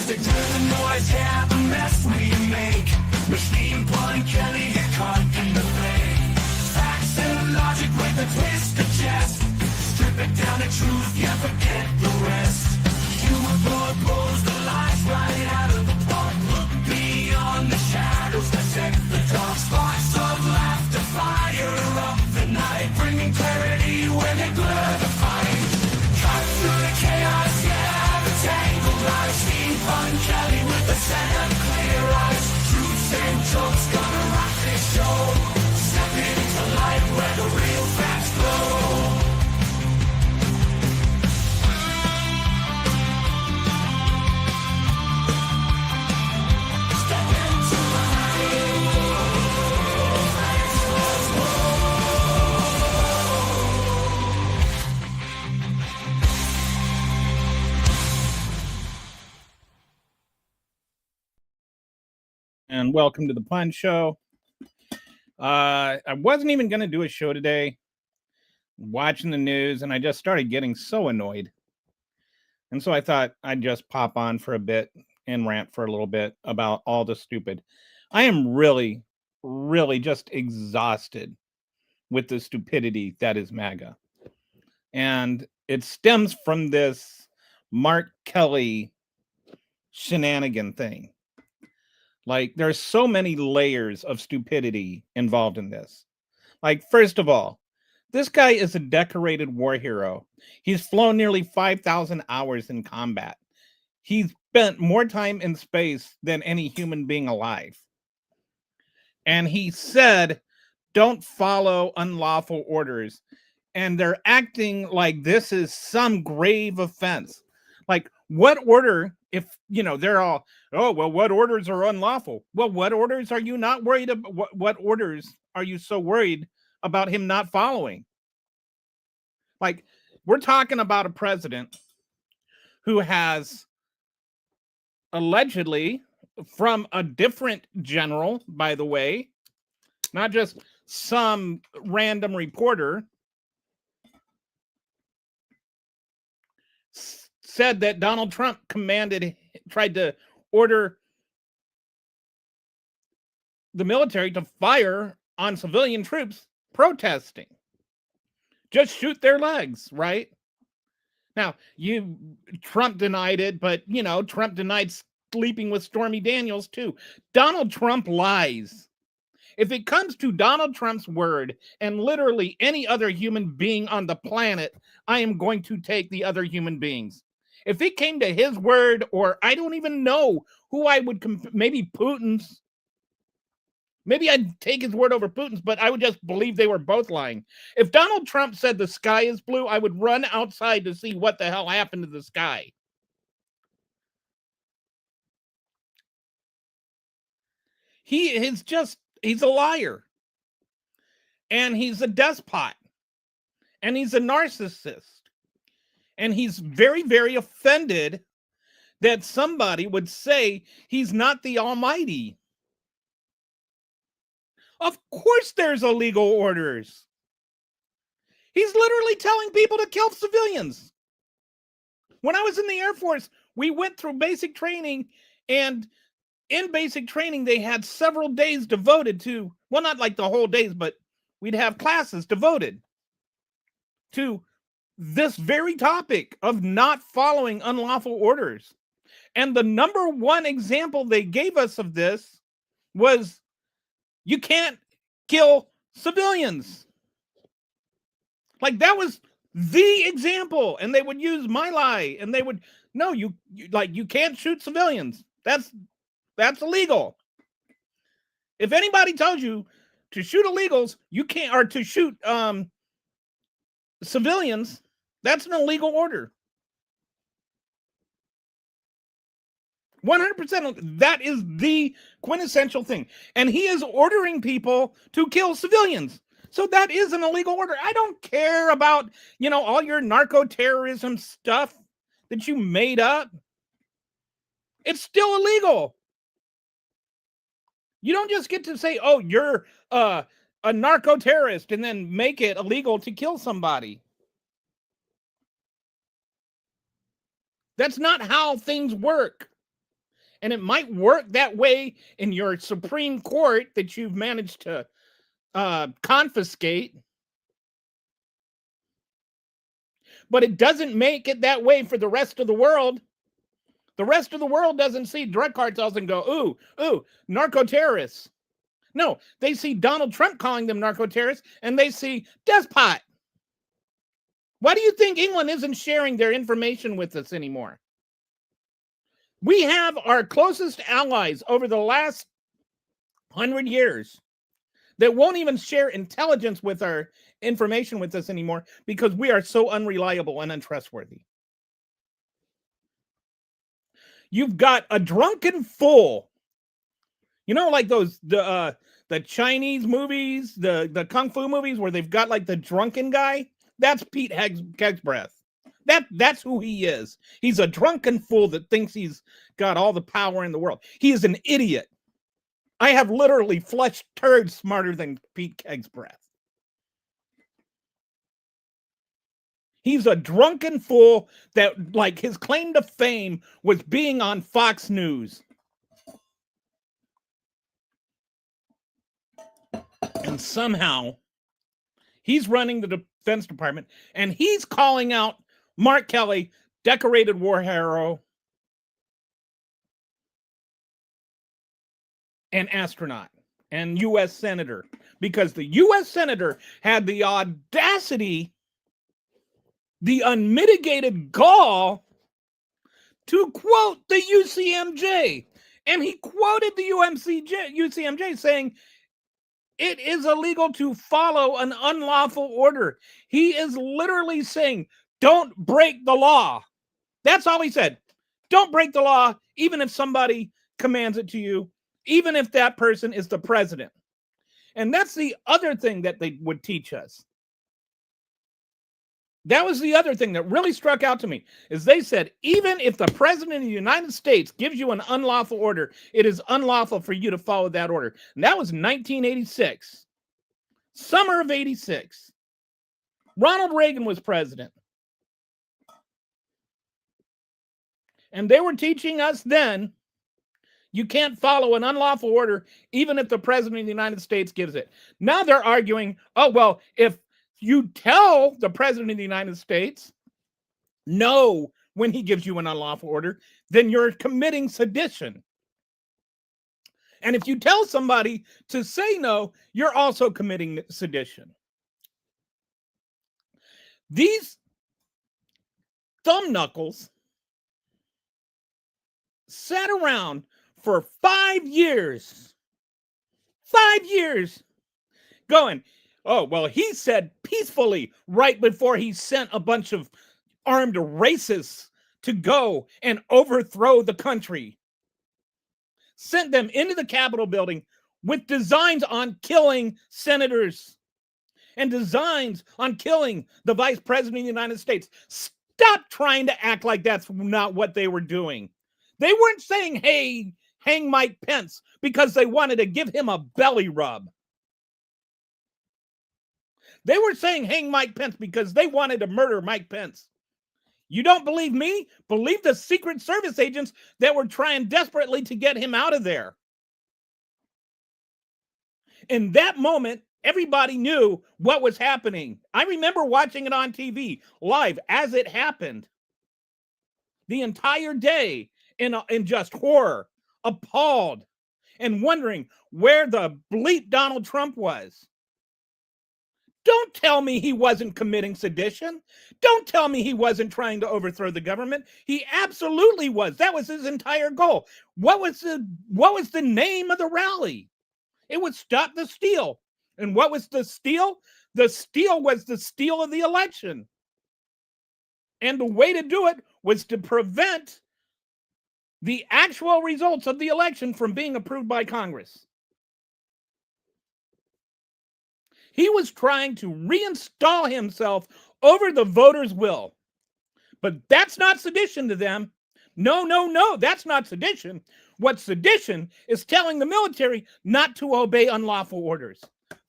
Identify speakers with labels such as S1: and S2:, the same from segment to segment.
S1: music to the noise, yeah, the mess we make. Machine Pun Kelly get caught in the fray. Facts and logic with a twist of chest. Strip it down to truth, yeah, forget the rest. Human blood blows the lies right out of the park. Look beyond the shadows, dissect the dark. Sparks of laughter fire up the night, bringing clarity when they blur the fight. Cut through the chaos, yeah, the tangled lies. Steampunk Kelly with the sand clear eyes. Truths and jokes gonna rock this show. Step into light where the real facts glow.
S2: And welcome to the Pun Show. I wasn't even going to do a show today, watching the news, and I just started getting so annoyed. And so I thought I'd just pop on for a bit and rant for a little bit about all the stupid. I am really, really just exhausted with the stupidity that is MAGA. And it stems from this Mark Kelly shenanigan thing. Like, there's so many layers of stupidity involved in this. Like, first of all, this guy is a decorated war hero. He's flown nearly 5,000 hours in combat. He's spent more time in space than any human being alive. And he said, don't follow unlawful orders. And they're acting like this is some grave offense. Like, what order, if, they're all, oh, well, what orders are unlawful? Well, what orders are you not worried about? What orders are you so worried about him not following? Like, we're talking about a president who has allegedly, from a different general, by the way, not just some random reporter, said that Donald Trump tried to order the military to fire on civilian troops protesting. Just shoot their legs, right? Now, Trump denied it, but, Trump denied sleeping with Stormy Daniels too. Donald Trump lies. If it comes to Donald Trump's word and literally any other human being on the planet, I am going to take the other human beings. If it came to his word, or I don't even know who I would, maybe Putin's, maybe I'd take his word over Putin's, but I would just believe they were both lying. If Donald Trump said the sky is blue, I would run outside to see what the hell happened to the sky. He's a liar. And he's a despot. And he's a narcissist. And he's very, very offended that somebody would say he's not the Almighty. Of course there's illegal orders. He's literally telling people to kill civilians. When I was in the Air Force, we went through basic training, and in basic training, they had several days devoted to, well, not like the whole days, but we'd have classes devoted to this very topic of not following unlawful orders. And the number one example they gave us of this was, you can't kill civilians. Like, that was the example. And they would use My Lai, and they would, no, you can't shoot civilians. That's illegal. If anybody tells you to shoot illegals, you can't, or to shoot civilians, that's an illegal order. 100%. That is the quintessential thing. And he is ordering people to kill civilians. So that is an illegal order. I don't care about, all your narco-terrorism stuff that you made up. It's still illegal. You don't just get to say, oh, you're a narco-terrorist and then make it illegal to kill somebody. That's not how things work. And it might work that way in your Supreme Court that you've managed to confiscate. But it doesn't make it that way for the rest of the world. The rest of the world doesn't see drug cartels and go, ooh, narco-terrorists. No, they see Donald Trump calling them narco-terrorists, and they see despot. Why do you think England isn't sharing their information with us anymore? We have our closest allies over the last 100 years that won't even share intelligence with our information with us anymore because we are so unreliable and untrustworthy. You've got a drunken fool. You know, like those the Chinese movies, the kung fu movies where they've got like the drunken guy. That's Pete Hegseth. That's who he is. He's a drunken fool that thinks he's got all the power in the world. He is an idiot. I have literally flushed turds smarter than Pete Hegseth. He's a drunken fool that, like, his claim to fame was being on Fox News. And somehow he's running the Defense Department and he's calling out Mark Kelly, decorated war hero and astronaut and U.S. Senator, because the U.S. Senator had the audacity, the unmitigated gall to quote the UCMJ. And he quoted the UCMJ saying, it is illegal to follow an unlawful order. He is literally saying, don't break the law. That's all he said. Don't break the law, even if somebody commands it to you, even if that person is the president. And that's the other thing that they would teach us. That was the other thing that really struck out to me, is they said, even if the president of the United States gives you an unlawful order, it is unlawful for you to follow that order. And that was 1986, summer of 86. Ronald Reagan was president. And they were teaching us then, you can't follow an unlawful order, even if the president of the United States gives it. Now they're arguing, oh, well, if you tell the president of the United States no when he gives you an unlawful order, then you're committing sedition. And if you tell somebody to say no, you're also committing sedition. These thumb knuckles sat around for 5 years. 5 years going, oh, well, he said peacefully right before he sent a bunch of armed racists to go and overthrow the country. Sent them into the Capitol building with designs on killing senators and designs on killing the vice president of the United States. Stop trying to act like that's not what they were doing. They weren't saying, hey, hang Mike Pence, because they wanted to give him a belly rub. They were saying hang Mike Pence because they wanted to murder Mike Pence. You don't believe me? Believe the Secret Service agents that were trying desperately to get him out of there. In that moment, everybody knew what was happening. I remember watching it on TV live as it happened. The entire day in just horror, appalled, and wondering where the bleep Donald Trump was. Don't tell me he wasn't committing sedition. Don't tell me he wasn't trying to overthrow the government. He absolutely was. That was his entire goal. What was the name of the rally? It was Stop the Steal. And what was the steal? The steal was the steal of the election. And the way to do it was to prevent the actual results of the election from being approved by Congress. He was trying to reinstall himself over the voters' will. But that's not sedition to them. No, that's not sedition. What's sedition is telling the military not to obey unlawful orders.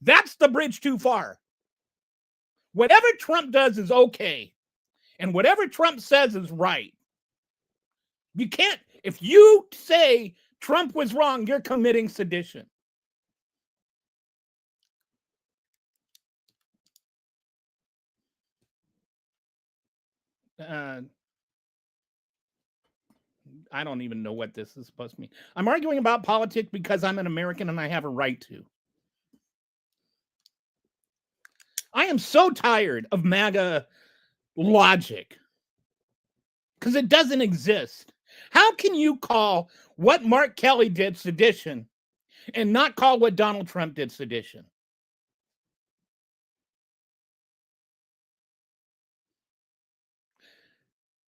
S2: That's the bridge too far. Whatever Trump does is okay. And whatever Trump says is right. You can't, if you say Trump was wrong, you're committing sedition. I don't even know what this is supposed to mean. I'm arguing about politics because I'm an American and I have a right to. I am so tired of MAGA logic because it doesn't exist. How can you call what Mark Kelly did sedition and not call what Donald Trump did sedition?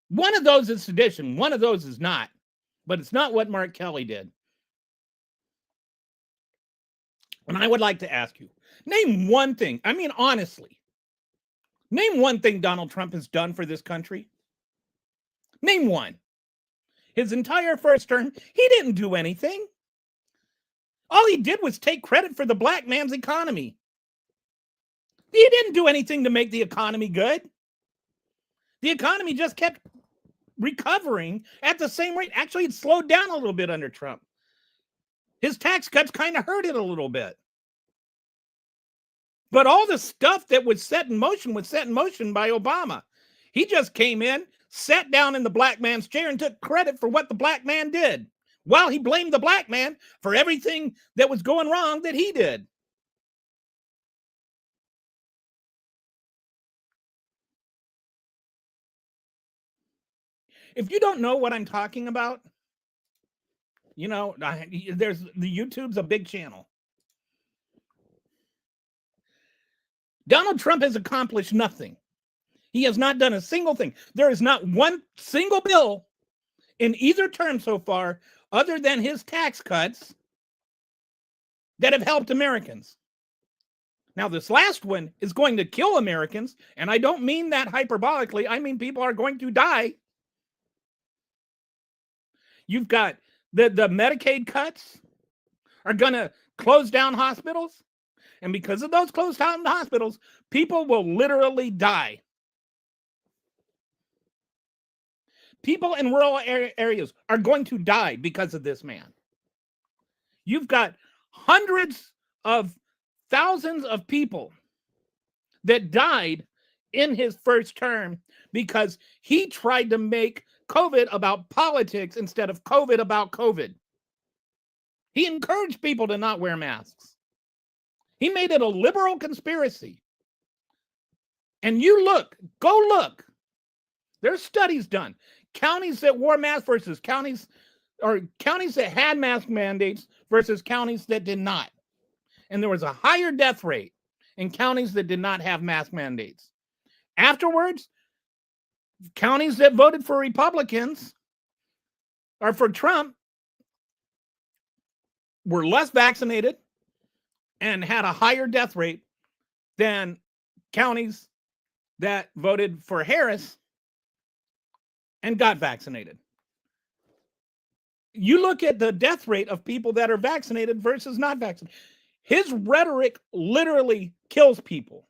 S2: One of those is sedition. One of those is not. But it's not what Mark Kelly did. And I would like to ask you, name one thing. I mean, honestly, name one thing Donald Trump has done for this country. Name one. His entire first term, he didn't do anything. All he did was take credit for the black man's economy. He didn't do anything to make the economy good. The economy just kept recovering at the same rate. Actually, it slowed down a little bit under Trump. His tax cuts kind of hurt it a little bit. But all the stuff that was set in motion by Obama. He just came in, sat down in the black man's chair and took credit for what the black man did, while he blamed the black man for everything that was going wrong that he did. If you don't know what I'm talking about, you know, there's the YouTube's a big channel. Donald Trump has accomplished nothing. He has not done a single thing. There is not one single bill in either term so far, other than his tax cuts, that have helped Americans. Now, this last one is going to kill Americans, and I don't mean that hyperbolically. I mean people are going to die. You've got the Medicaid cuts are going to close down hospitals. And because of those closed down hospitals, people will literally die. People in rural areas are going to die because of this man. You've got hundreds of thousands of people that died in his first term because he tried to make COVID about politics instead of COVID about COVID. He encouraged people to not wear masks. He made it a liberal conspiracy. And you go look. There's studies done. Counties that wore masks versus counties that had mask mandates versus counties that did not. And there was a higher death rate in counties that did not have mask mandates. Afterwards, counties that voted for Republicans or for Trump were less vaccinated and had a higher death rate than counties that voted for Harris and got vaccinated. You look at the death rate of people that are vaccinated versus not vaccinated. His rhetoric literally kills people.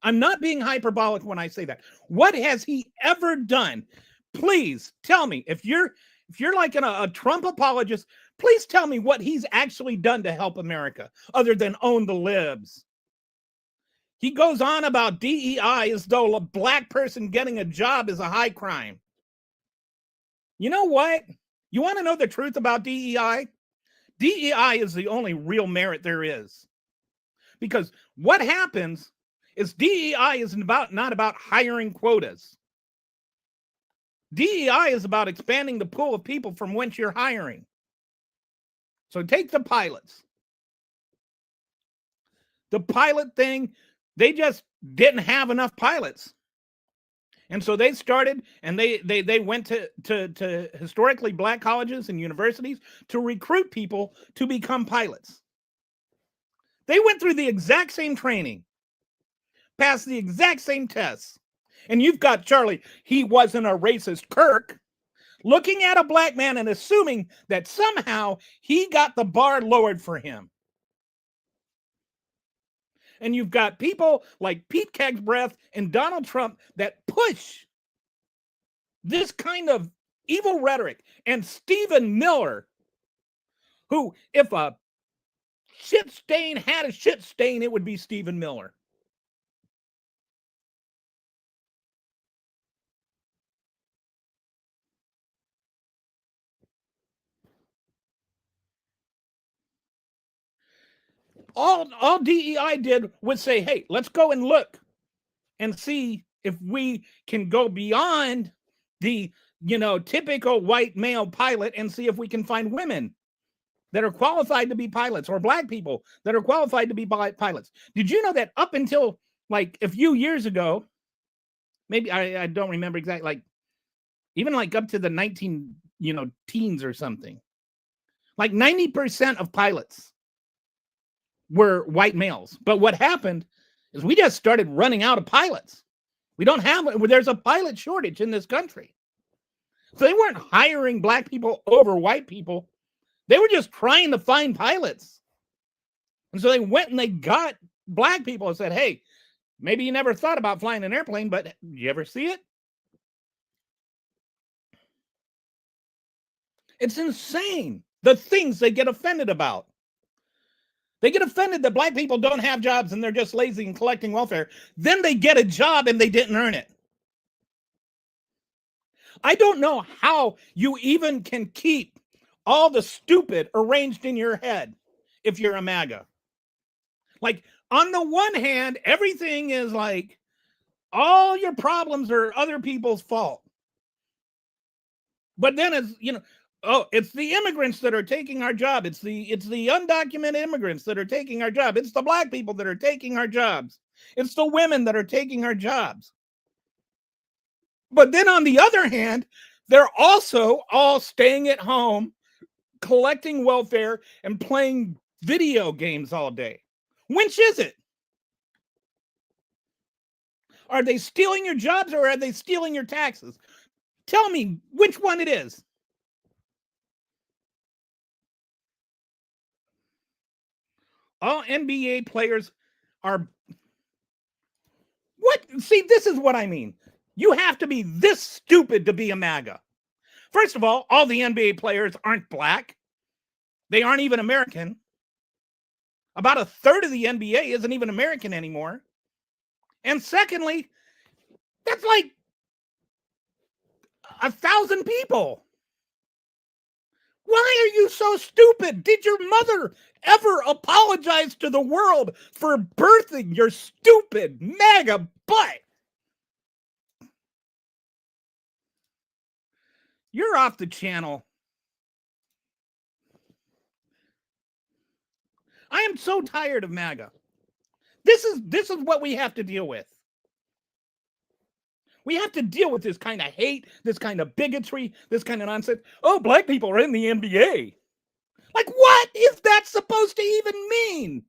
S2: I'm not being hyperbolic when I say that. What has he ever done? Please tell me. If you're like a Trump apologist, please tell me what he's actually done to help America other than own the libs. He goes on about DEI as though a black person getting a job is a high crime. You know what? You want to know the truth about DEI? DEI is the only real merit there is. Because what happens is DEI is not about hiring quotas. DEI is about expanding the pool of people from whence you're hiring. So take the pilots. The pilot thing, they just didn't have enough pilots. And so they started and they went to historically black colleges and universities to recruit people to become pilots. They went through the exact same training, passed the exact same tests. And you've got Charlie, he wasn't a racist Kirk, looking at a black man and assuming that somehow he got the bar lowered for him. And you've got people like Pete Kegsbreath and Donald Trump that push this kind of evil rhetoric. And Stephen Miller, who, if a shit stain had a shit stain, it would be Stephen Miller. All DEI did was say, hey, let's go and look and see if we can go beyond the, typical white male pilot and see if we can find women that are qualified to be pilots, or black people that are qualified to be pilots. Did you know that up until like a few years ago, maybe I don't remember exactly, like even like up to the 19, teens or something, like 90% of pilots were white males. But what happened is we just started running out of pilots. There's a pilot shortage in this country. So they weren't hiring black people over white people. They were just trying to find pilots. And so they went and they got black people and said, hey, maybe you never thought about flying an airplane, but you ever see it? It's insane, the things they get offended about. They get offended that black people don't have jobs and they're just lazy and collecting welfare. Then they get a job and they didn't earn it. I don't know how you even can keep all the stupid arranged in your head if you're a MAGA. Like, on the one hand, everything is like, all your problems are other people's fault. But then it's, it's the immigrants that are taking our job. It's the undocumented immigrants that are taking our job. It's the black people that are taking our jobs. It's the women that are taking our jobs. But then on the other hand, they're also all staying at home, collecting welfare, and playing video games all day. Which is it? Are they stealing your jobs or are they stealing your taxes? Tell me which one it is. All NBA players are... What? See, this is what I mean. You have to be this stupid to be a MAGA. First of all the NBA players aren't black. They aren't even American. About a third of the NBA isn't even American anymore. And secondly, that's like 1,000 people. Why are you so stupid? Did your mother ever apologize to the world for birthing your stupid MAGA butt? You're off the channel. I am so tired of MAGA. This is what we have to deal with. We have to deal with this kind of hate, this kind of bigotry, this kind of nonsense. Oh, black people are in the NBA. Like, what is that supposed to even mean?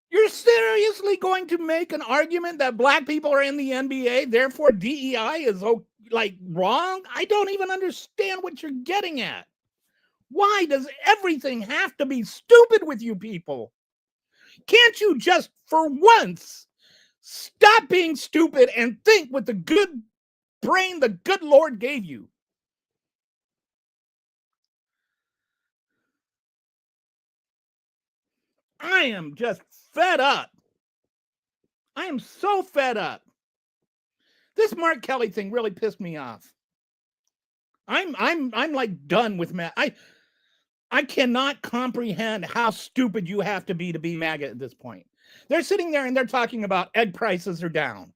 S2: You're seriously going to make an argument that black people are in the NBA, therefore DEI is wrong? I don't even understand what you're getting at. Why does everything have to be stupid with you people? Can't you just, for once, stop being stupid and think with the good brain the good Lord gave you? I am just fed up. I am so fed up. This Mark Kelly thing really pissed me off. I'm like done with Matt. I cannot comprehend how stupid you have to be MAGA at this point. They're sitting there and they're talking about egg prices are down.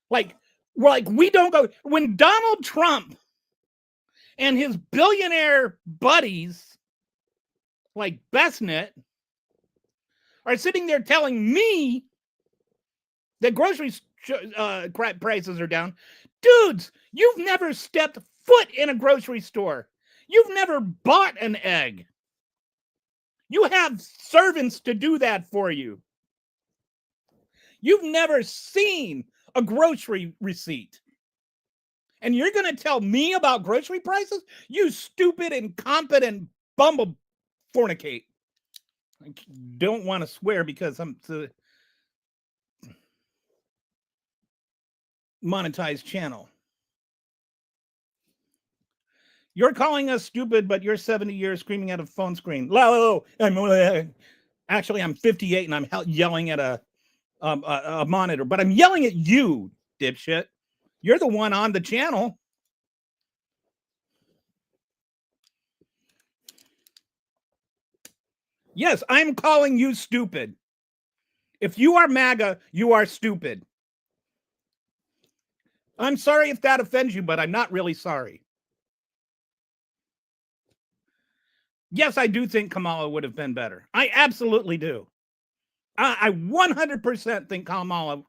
S2: Like we don't go... When Donald Trump and his billionaire buddies like Bessnet are sitting there telling me that grocery prices are down, dudes, you've never stepped foot in a grocery store. You've never bought an egg. You have servants to do that for you. You've never seen a grocery receipt. And you're going to tell me about grocery prices? You stupid, incompetent bumble fornicate. I don't want to swear because I'm... monetized channel. You're calling us stupid, but you're 70 years screaming at a phone screen. Actually, I'm 58 and I'm yelling at a monitor, but I'm yelling at you, dipshit. You're the one on the channel. Yes, I'm calling you stupid. If you are MAGA, you are stupid. I'm sorry if that offends you, but I'm not really sorry. Yes, I do think Kamala would have been better. I absolutely do. I 100% think Kamala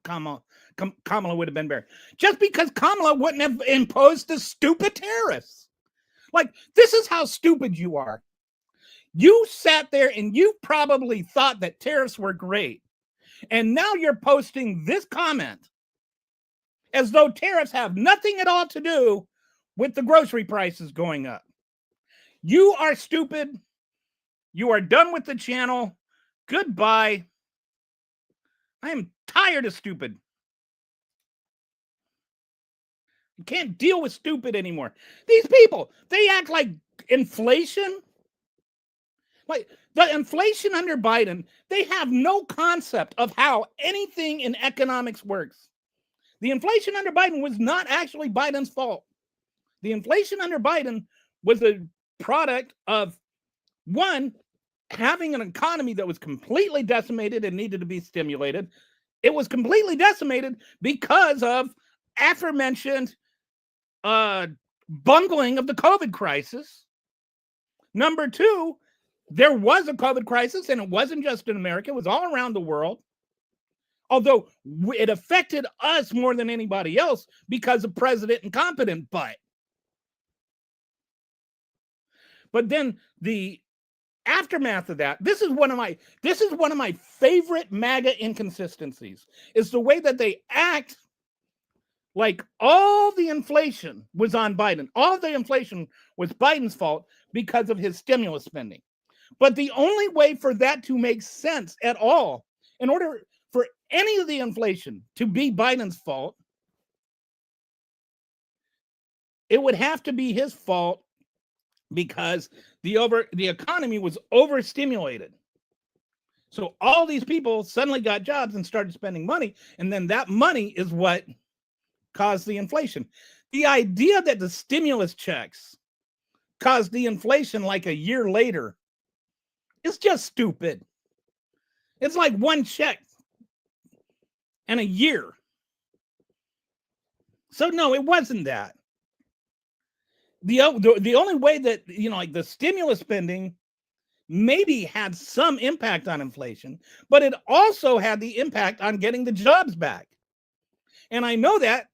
S2: would have been better. Just because Kamala wouldn't have imposed the stupid tariffs. Like, this is how stupid you are. You sat there and you probably thought that tariffs were great. And now you're posting this comment as though tariffs have nothing at all to do with the grocery prices going up. You are stupid. You are done with the channel. Goodbye. I am tired of stupid. You can't deal with stupid anymore. These people, they act like inflation. Like the inflation under Biden, they have no concept of how anything in economics works. The inflation under Biden was not actually Biden's fault. The inflation under Biden was a product of, one, having an economy that was completely decimated and needed to be stimulated. It was completely decimated because of aforementioned bungling of the COVID crisis. Number two, there was a COVID crisis, and it wasn't just in America. It was all around the world. Although it affected us more than anybody else because of President Incompetent Butt. But then the aftermath of that, this is one of my favorite MAGA inconsistencies, is the way that they act like all the inflation was on Biden. All the inflation was Biden's fault because of his stimulus spending. But the only way for that to make sense at all, in order for any of the inflation to be Biden's fault, it would have to be his fault because the economy was overstimulated. So all these people suddenly got jobs and started spending money, and then that money is what caused the inflation. The idea that the stimulus checks caused the inflation like a year later is just stupid. It's like one check and a year. So no, it wasn't that. The only way that, like the stimulus spending maybe had some impact on inflation, but it also had the impact on getting the jobs back. And I know that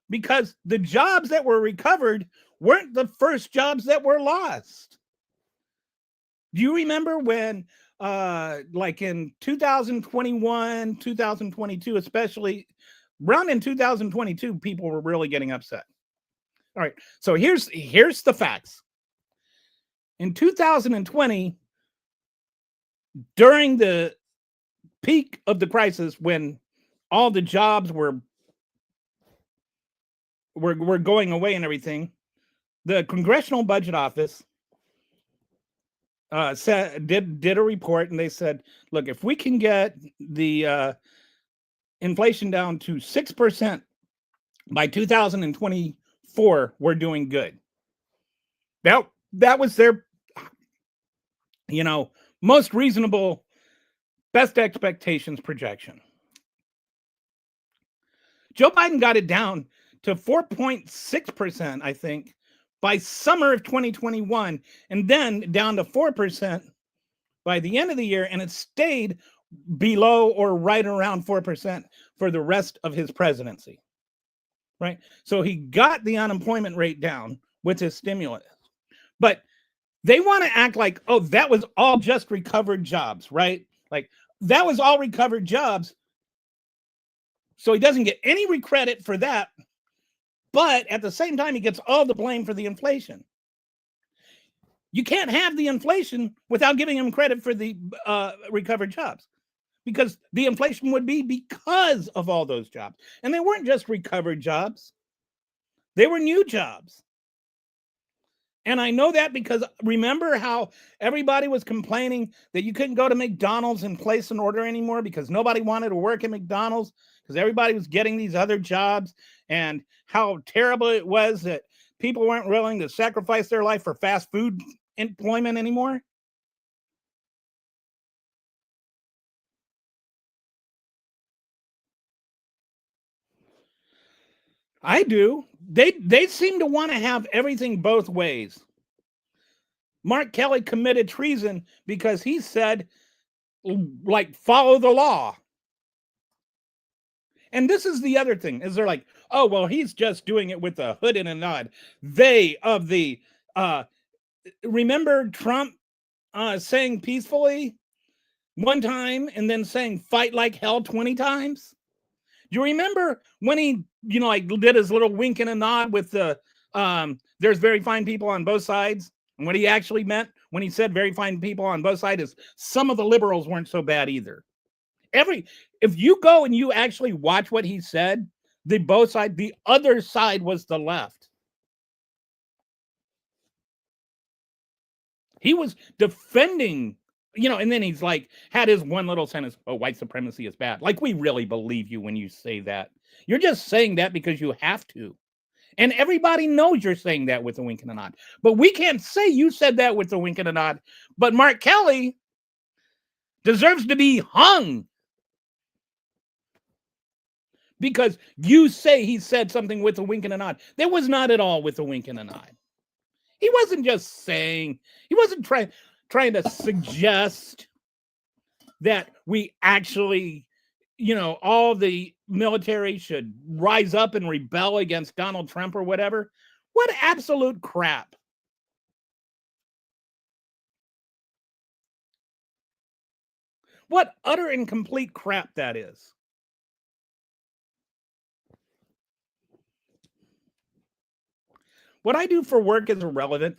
S2: because the jobs that were recovered weren't the first jobs that were lost. Do you remember when, like in 2021, 2022, especially around in 2022, people were really getting upset. All right, so here's the facts. In 2020, during the peak of the crisis, when all the jobs were going away and everything, the Congressional Budget Office did a report, and they said, look, if we can get the inflation down to 6% by 2024, we're doing good. That was their, most reasonable, best expectations projection. Joe Biden got it down to 4.6%, I think, by summer of 2021, and then down to 4% by the end of the year, and it stayed below or right around 4% for the rest of his presidency, right? So he got the unemployment rate down with his stimulus. But they want to act like, oh, that was all just recovered jobs, right? Like, that was all recovered jobs. So he doesn't get any credit for that. But at the same time, he gets all the blame for the inflation. You can't have the inflation without giving him credit for the recovered jobs. because the inflation would be because of all those jobs. And they weren't just recovered jobs, they were new jobs. And I know that because remember how everybody was complaining that you couldn't go to McDonald's and place an order anymore because nobody wanted to work at McDonald's because everybody was getting these other jobs, and how terrible it was that people weren't willing to sacrifice their life for fast food employment anymore? I do. They seem to want to have everything both ways. Mark Kelly committed treason because he said, like, follow the law. And this is the other thing, is they're like, oh, well, he's just doing it with a hood and a nod. They of the remember Trump saying peacefully one time and then saying fight like hell 20 times? Do you remember when he, like did his little wink and a nod with the there's very fine people on both sides? And what he actually meant when he said very fine people on both sides is some of the liberals weren't so bad either. If you go and you actually watch what he said, the other side was the left. He was defending, and then he's like, had his one little sentence, oh, white supremacy is bad. Like, we really believe you when you say that. You're just saying that because you have to. And everybody knows you're saying that with a wink and a nod. But we can't say you said that with a wink and a nod. But Mark Kelly deserves to be hung because you say he said something with a wink and a nod. That was not at all with a wink and a nod. He wasn't just saying, he wasn't trying to suggest that we actually, all the military should rise up and rebel against Donald Trump or whatever. What absolute crap. What utter and complete crap that is. What I do for work is irrelevant.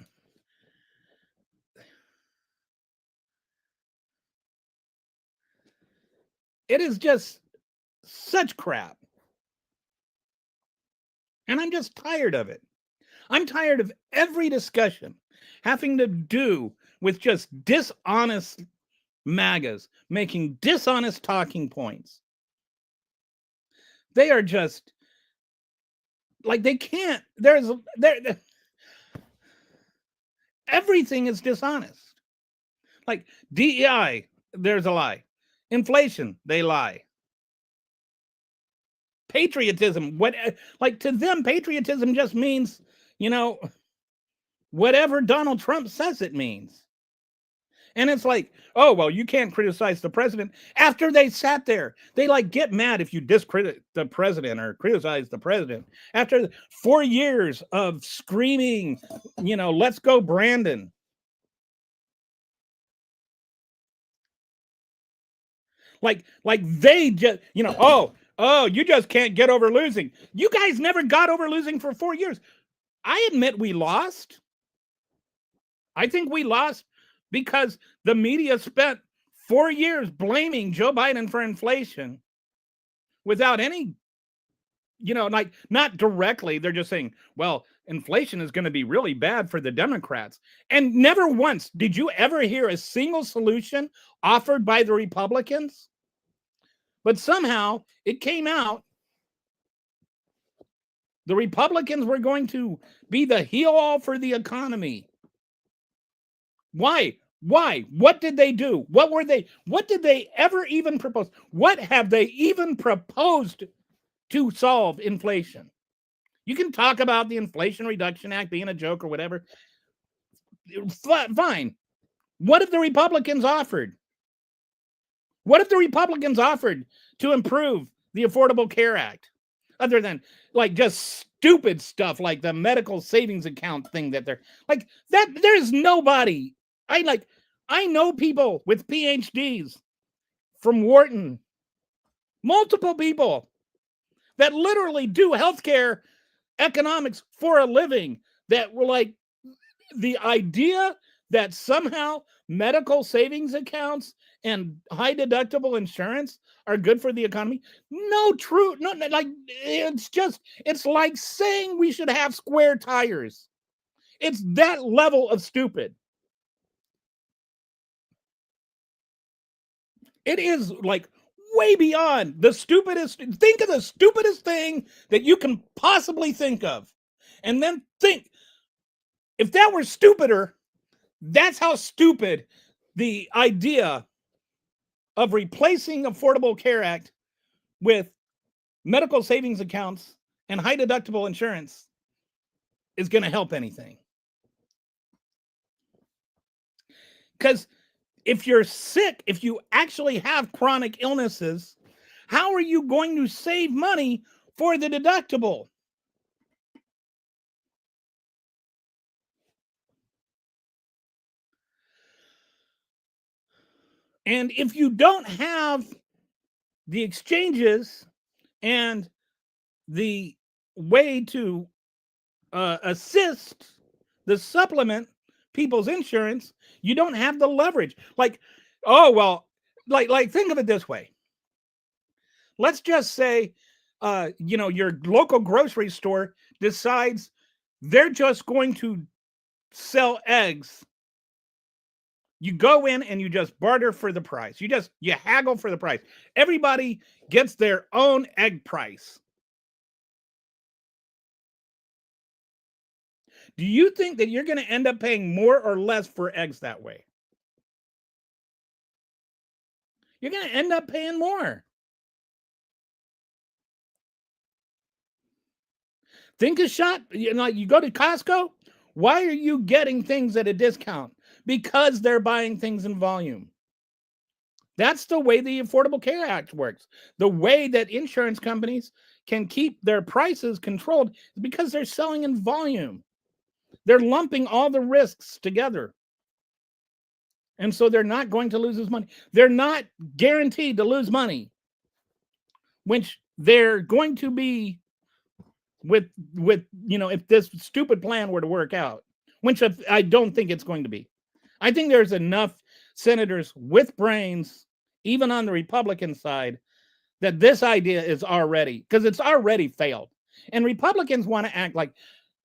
S2: It is just such crap. And I'm just tired of it. I'm tired of every discussion having to do with just dishonest MAGAs making dishonest talking points. They are just like, they can't, everything is dishonest. Like DEI, there's a lie. Inflation, they lie. Patriotism, to them, patriotism just means, whatever Donald Trump says it means. And it's like, oh, well, you can't criticize the president. After they sat there, they get mad if you discredit the president or criticize the president. After 4 years of screaming, let's go, Brandon. Like they just, oh, you just can't get over losing. You guys never got over losing for 4 years. I admit we lost. I think we lost because the media spent 4 years blaming Joe Biden for inflation without any, not directly. They're just saying, well, inflation is going to be really bad for the Democrats. And never once did you ever hear a single solution offered by the Republicans. But somehow it came out the Republicans were going to be the heal-all for the economy. Why? What did they do? What did they ever even propose? What have they even proposed to solve inflation? You can talk about the Inflation Reduction Act being a joke or whatever. Fine. What have the Republicans offered? What if the Republicans offered to improve the Affordable Care Act? Other than just stupid stuff like the medical savings account thing that they're like that. There's nobody. I know people with PhDs from Wharton, multiple people that literally do healthcare economics for a living, that were like, the idea that somehow medical savings accounts and high deductible insurance are good for the economy? No, true. No, like it's like saying we should have square tires. It's that level of stupid. It is like way beyond the stupidest. Think of the stupidest thing that you can possibly think of. And then think, if that were stupider, that's how stupid the idea of replacing Affordable Care Act with medical savings accounts and high deductible insurance is going to help anything. Because if you're sick, if you actually have chronic illnesses, how are you going to save money for the deductible? And if you don't have the exchanges and the way to assist the supplement people's insurance, you don't have the leverage. Like, oh, well, like think of it this way. Let's just say, your local grocery store decides they're just going to sell eggs. You go in and you just barter for the price. You haggle for the price. Everybody gets their own egg price. Do you think that you're going to end up paying more or less for eggs that way? You're going to end up paying more. Think a shot. You go to Costco. Why are you getting things at a discount? Because they're buying things in volume. That's the way the Affordable Care Act works. The way that insurance companies can keep their prices controlled is because they're selling in volume. They're lumping all the risks together. And so they're not going to lose as money. They're not guaranteed to lose money, which they're going to be with if this stupid plan were to work out, which I don't think it's going to be. I think there's enough senators with brains, even on the Republican side, that this idea is already, because it's already failed. And Republicans want to act like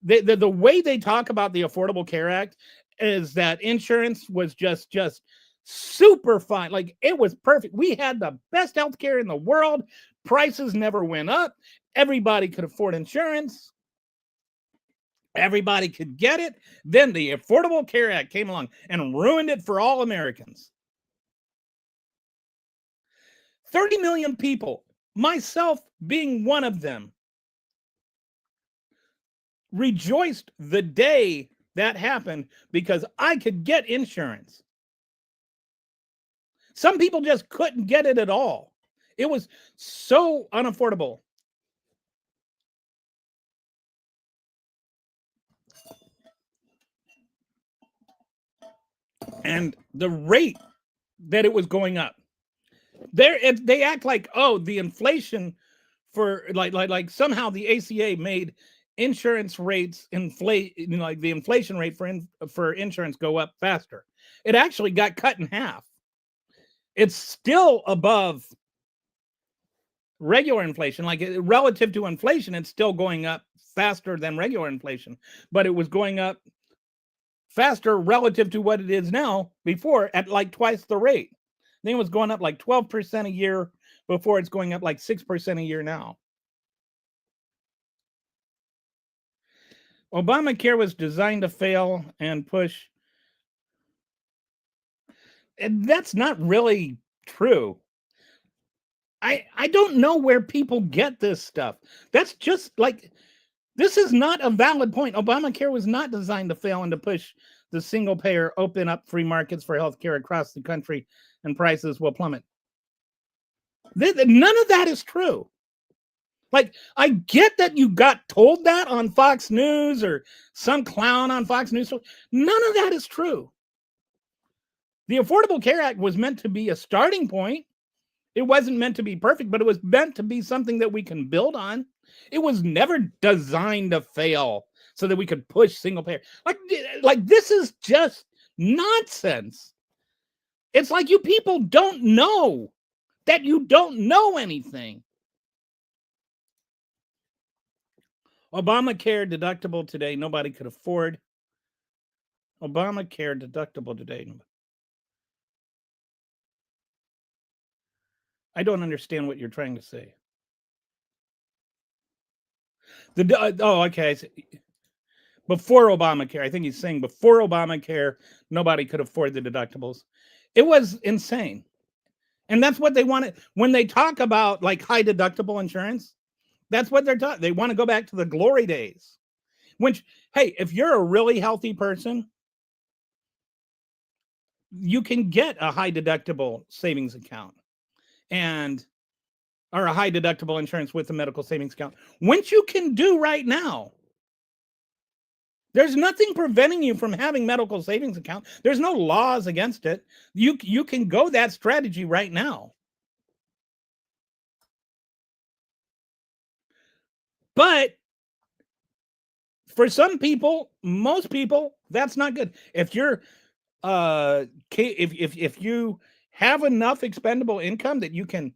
S2: the way they talk about the Affordable Care Act is that insurance was just super fine. Like, it was perfect. We had the best health care in the world. Prices never went up. Everybody could afford insurance. Everybody could get it. Then the Affordable Care Act came along and ruined it for all Americans. 30 million people, myself being one of them, rejoiced the day that happened because I could get insurance. Some people just couldn't get it at all. It was so unaffordable. And the rate that it was going up, they act like, oh, the inflation for like somehow the ACA made insurance rates inflate, like the inflation rate for insurance go up faster. It actually got cut in half. It's still above regular inflation. Like, relative to inflation, it's still going up faster than regular inflation, but it was going up faster relative to what it is now before at like twice the rate. I think it was going up like 12% a year before. It's going up like 6% a year now. Obamacare was designed to fail and push. And that's not really true. I don't know where people get this stuff. That's just like, this is not a valid point. Obamacare was not designed to fail and to push the single payer, open up free markets for healthcare across the country, and prices will plummet. None of that is true. Like, I get that you got told that on Fox News or some clown on Fox News. None of that is true. The Affordable Care Act was meant to be a starting point. It wasn't meant to be perfect, but it was meant to be something that we can build on. It was never designed to fail so that we could push single payer. Like this is just Nonsense. It's like you people don't know that you don't know anything. Obamacare deductible today, nobody could afford. Obamacare deductible today. I don't understand what you're trying to say. Okay. Before Obamacare, I think he's saying before Obamacare, nobody could afford the deductibles. It was insane. And that's what they wanted. When they talk about like high deductible insurance, that's what they're talking. They want to go back to the glory days. Which, hey, if you're a really healthy person, you can get a high deductible savings account or a high deductible insurance with a medical savings account, which you can do right now. There's nothing preventing you from having medical savings account. There's no laws against it. You can go that strategy right now. But for some people, most people, that's not good. If you're if you have enough expendable income that you can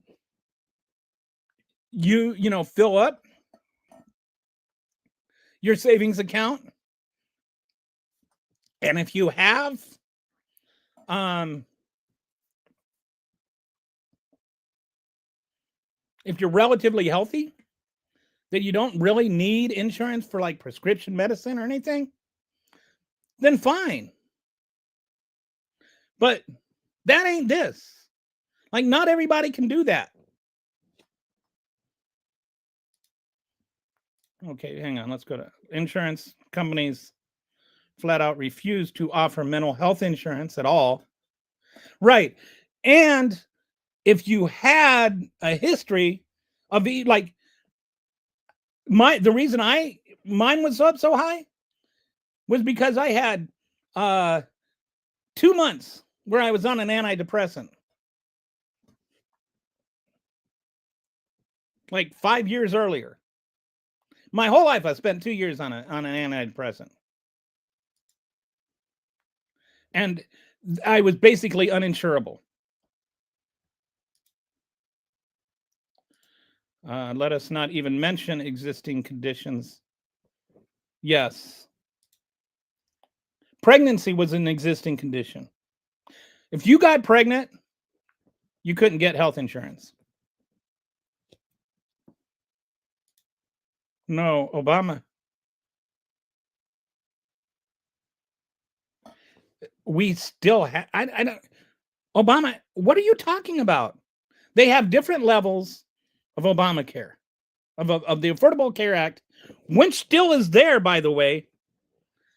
S2: fill up your savings account, and if you have if you're relatively healthy, that you don't really need insurance for like prescription medicine or anything, then fine. But that ain't this. Like, not everybody can do that. Okay, hang on. Let's go to insurance companies flat out refuse to offer mental health insurance at all. Right. And if you had a history of the reason mine was up so high was because I had 2 months where I was on an antidepressant. Like 5 years earlier. My whole life I spent 2 years on an antidepressant. And I was basically uninsurable. Let us not even mention existing conditions. Yes. Pregnancy was an existing condition. If you got pregnant, you couldn't get health insurance. No, Obama. We still have. I don't. Obama. What are you talking about? They have different levels of Obamacare, of the Affordable Care Act, which still is there, by the way.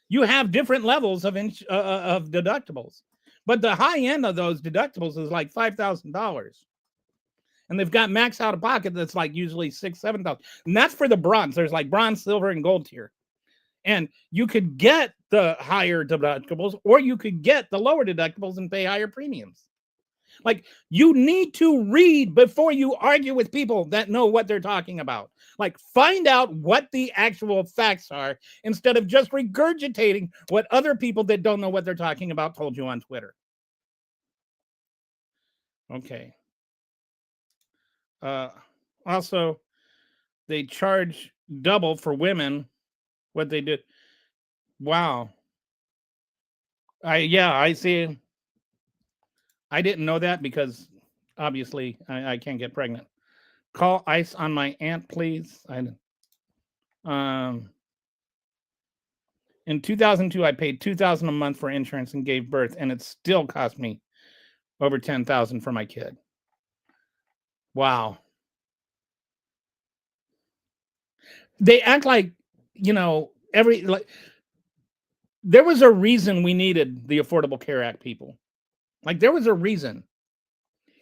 S2: You have different levels of deductibles, but the high end of those deductibles is like $5,000. And they've got max out of pocket that's like usually $6,000, $7,000. And that's for the bronze. There's like bronze, silver, and gold tier. And you could get the higher deductibles, or you could get the lower deductibles and pay higher premiums. Like, you need to read before you argue with people that know what they're talking about. Like, find out what the actual facts are instead of just regurgitating what other people that don't know what they're talking about told you on Twitter. Okay. Also, they charge double for women what they did. Wow. I see. I didn't know that because obviously I can't get pregnant. Call ICE on my aunt, please. In 2002, I paid $2,000 a month for insurance and gave birth, and it still cost me over $10,000 for my kid. Wow. They act like, there was a reason we needed the Affordable Care Act, people. Like, there was a reason.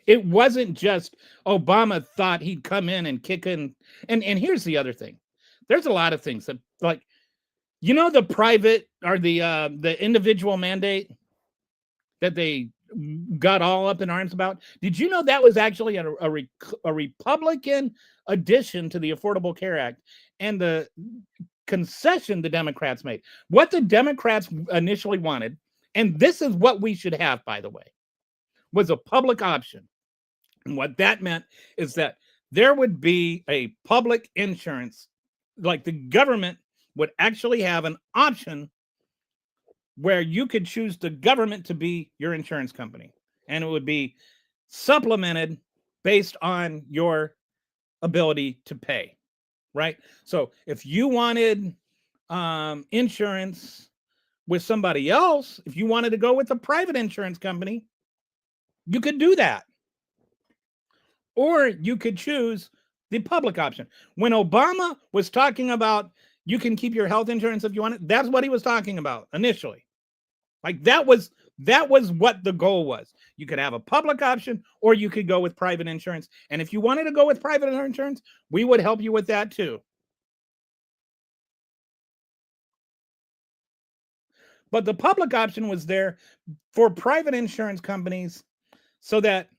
S2: It wasn't just Obama thought he'd come in and kick in. And here's the other thing. There's a lot of things that, like, the private or the individual mandate that they got all up in arms about. Did you know that was actually a Republican addition to the Affordable Care Act and the concession the Democrats made? What the Democrats initially wanted And this is what we should have, by the way, was a public option. And what that meant is that there would be a public insurance, like the government would actually have an option where you could choose the government to be your insurance company. And it would be supplemented based on your ability to pay, right? So if you wanted insurance with somebody else, if you wanted to go with a private insurance company, you could do that. Or you could choose the public option. When Obama was talking about you can keep your health insurance if you want it, that's what he was talking about initially. Like that was what the goal was. You could have a public option or you could go with private insurance. And if you wanted to go with private insurance, we would help you with that too. But the public option was there for private insurance companies so that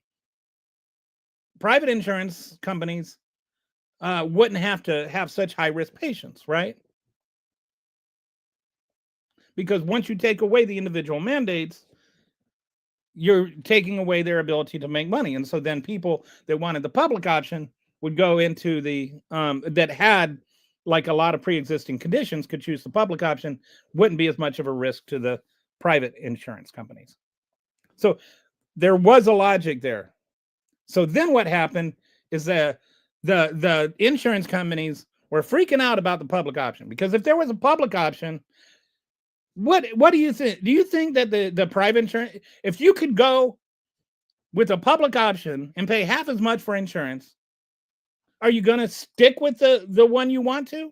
S2: private insurance companies wouldn't have to have such high-risk patients, right? Because once you take away the individual mandates, you're taking away their ability to make money. And so then people that wanted the public option would go into the, that had like a lot of pre-existing conditions could choose the public option, wouldn't be as much of a risk to the private insurance companies. So there was a logic there. So then what happened is that the insurance companies were freaking out about the public option, because if there was a public option, what do you think? Do you think that the private insurance, if you could go with a public option and pay half as much for insurance, are you going to stick with the one you want to?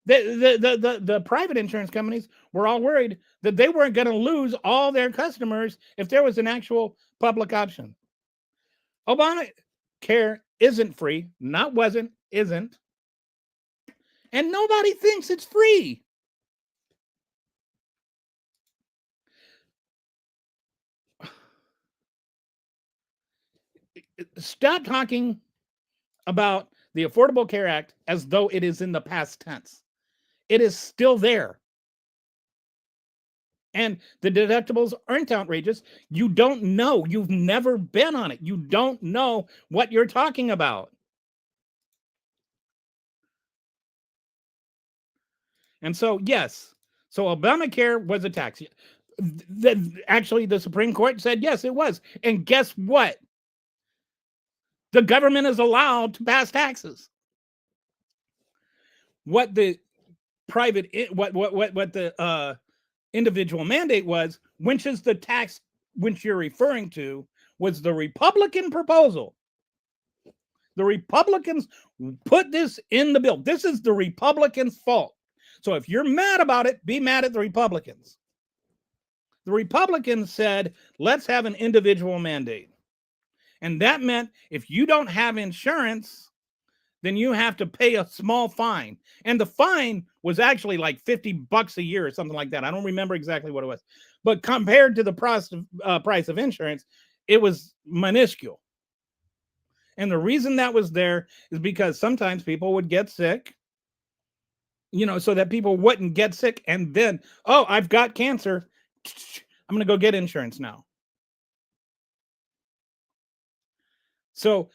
S2: The private insurance companies were all worried that they weren't going to lose all their customers if there was an actual public option. Obamacare isn't free, not wasn't, isn't. And nobody thinks it's free. Stop talking about the Affordable Care Act as though it is in the past tense. It is still there. And the deductibles aren't outrageous. You don't know. You've never been on it. You don't know what you're talking about. And so, yes. So Obamacare was a tax. Actually, the Supreme Court said, yes, it was. And guess what? The government is allowed to pass taxes. What the private, what the individual mandate was, which is the tax which you're referring to, was the Republican proposal. The Republicans put this in the bill. This is the Republicans' fault. So if you're mad about it, be mad at the Republicans. The Republicans said, let's have an individual mandate. And that meant if you don't have insurance, then you have to pay a small fine. And the fine was actually like $50 a year or something like that. I don't remember exactly what it was. But compared to the price of insurance, it was minuscule. And the reason that was there is because sometimes people would get sick, so that people wouldn't get sick. And then, oh, I've got cancer. I'm going to go get insurance now. So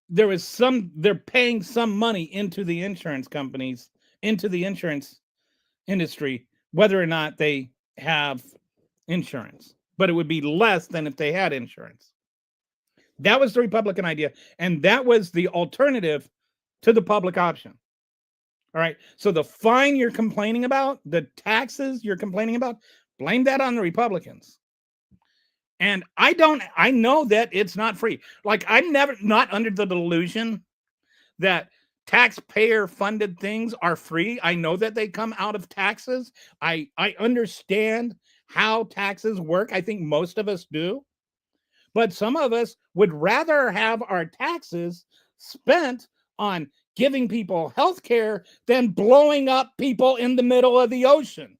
S2: they're paying some money into the insurance companies, into the insurance industry, whether or not they have insurance, but it would be less than if they had insurance. That was the Republican idea. And that was the alternative to the public option. All right. So the fine you're complaining about, the taxes you're complaining about, blame that on the Republicans. And I know that it's not free. Like, I'm not under the delusion that taxpayer funded things are free. I know that they come out of taxes. I understand how taxes work. I think most of us do. But some of us would rather have our taxes spent on giving people health care than blowing up people in the middle of the ocean.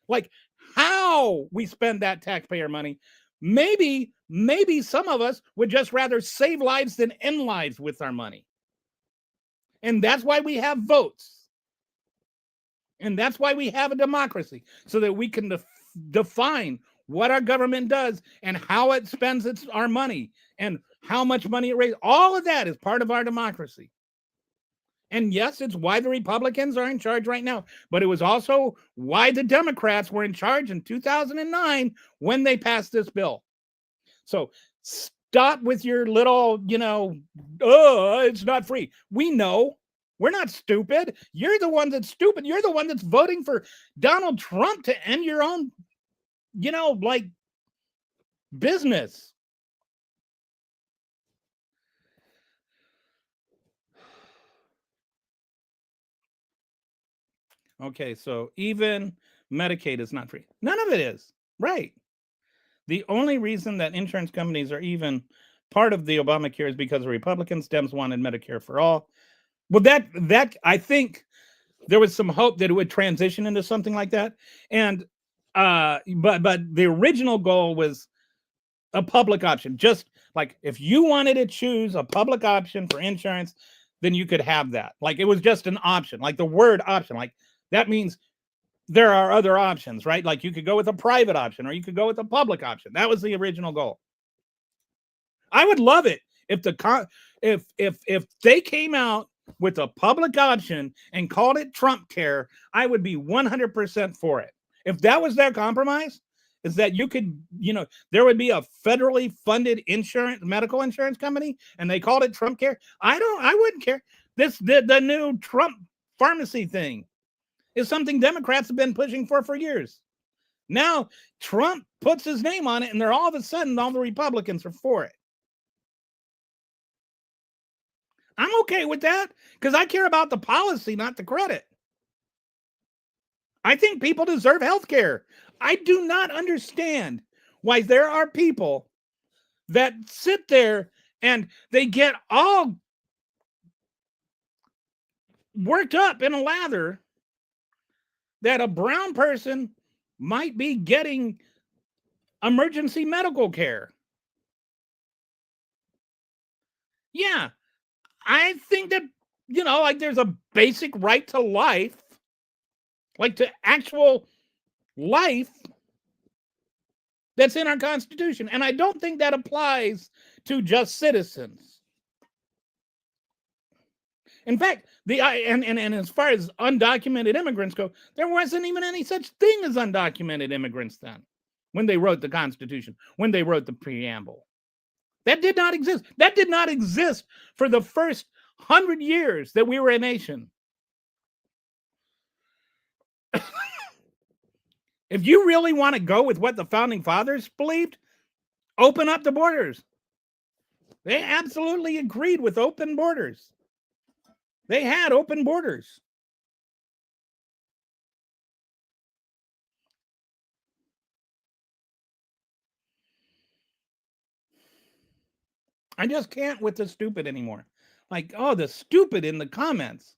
S2: Like, how we spend that taxpayer money, maybe some of us would just rather save lives than end lives with our money. And that's why we have votes. And that's why we have a democracy, so that we can define what our government does and how it spends our money and how much money it raises. All of that is part of our democracy. And yes, it's why the Republicans are in charge right now, but it was also why the Democrats were in charge in 2009 when they passed this bill. So stop with your little, oh, it's not free. We know. We're not stupid. You're the one that's stupid. You're the one that's voting for Donald Trump to end your own, business. Okay, so even Medicaid is not free. None of it is. Right. The only reason that insurance companies are even part of the Obamacare is because the Republicans, Dems wanted Medicare for all. Well, that I think there was some hope that it would transition into something like that. And but the original goal was a public option. Just like if you wanted to choose a public option for insurance, then you could have that. Like it was just an option, like the word option. Like that means there are other options, right? Like you could go with a private option or you could go with a public option. That was the original goal. I would love it if if they came out with a public option and called it Trump Care. I would be 100% for it. If that was their compromise, is that you could, there would be a federally funded medical insurance company and they called it Trump Care. I wouldn't care. The new Trump pharmacy thing is something Democrats have been pushing for years. Now Trump puts his name on it and all of a sudden all the Republicans are for it. I'm okay with that because I care about the policy, not the credit. I think people deserve health care. I do not understand why there are people that sit there and they get all worked up in a lather that a brown person might be getting emergency medical care. Yeah, I think that, like there's a basic right to life, like to actual life that's in our Constitution. And I don't think that applies to just citizens. In fact, and as far as undocumented immigrants go, there wasn't even any such thing as undocumented immigrants then when they wrote the Constitution, when they wrote the preamble. That did not exist. That did not exist for the first 100 years that we were a nation. If you really want to go with what the founding fathers believed, open up the borders. They absolutely agreed with open borders. They had open borders. I just can't with the stupid anymore. Like, oh, the stupid in the comments.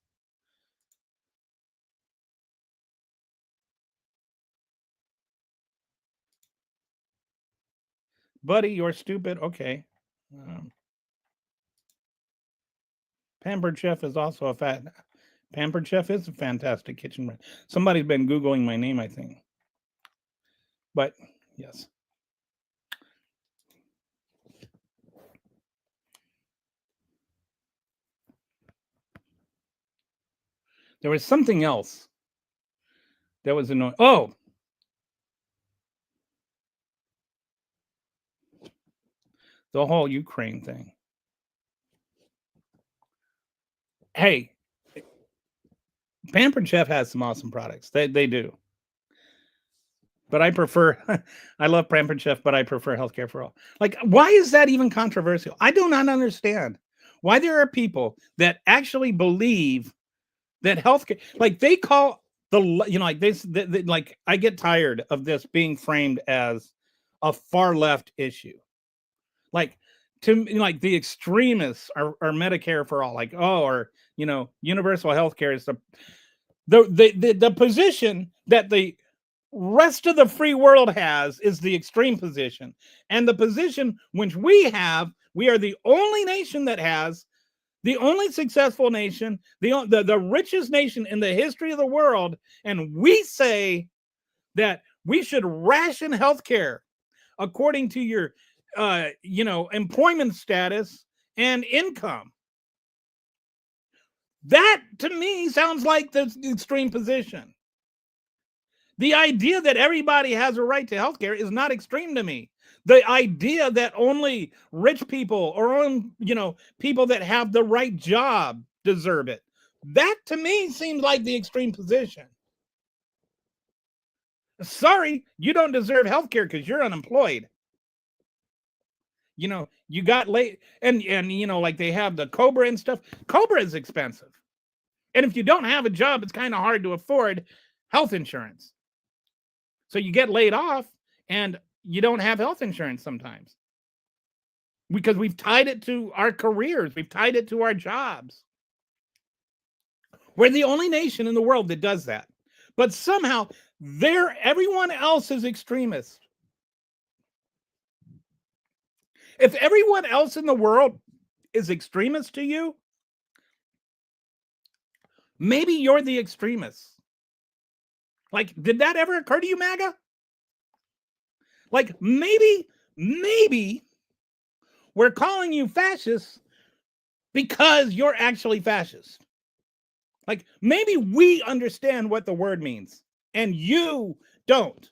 S2: Buddy, you're stupid. Okay. Pampered Chef is also Pampered Chef is a fantastic kitchen brand. Somebody's been Googling my name, I think. But yes. There was something else that was annoying. Oh, the whole Ukraine thing. Hey, Pampered Chef has some awesome products. They do. But I prefer, I love Pampered Chef, but I prefer healthcare for all. Like, why is that even controversial? I do not understand why there are people that actually believe that healthcare, like they call like this, like I get tired of this being framed as a far left issue. Like, to me, like the extremists are Medicare for all, like, oh, or universal health care is the position that the rest of the free world has is the extreme position. And the position which we are the only nation that has The only successful nation, the richest nation in the history of the world, and we say that we should ration healthcare according to your employment status and income. That to me sounds like the extreme position. The idea that everybody has a right to healthcare is not extreme to me. The idea that only rich people or only, people that have the right job deserve it. That to me seems like the extreme position. Sorry, you don't deserve healthcare because you're unemployed. You got late and like they have the Cobra and stuff. Cobra is expensive. And if you don't have a job, it's kind of hard to afford health insurance. So you get laid off and you don't have health insurance sometimes because we've tied it to our careers. We've tied it to our jobs. We're the only nation in the world that does that. But somehow everyone else is extremist. If everyone else in the world is extremist to you, maybe you're the extremist. Like, did that ever occur to you, MAGA? Like, maybe we're calling you fascist because you're actually fascist. Like, maybe we understand what the word means and you don't.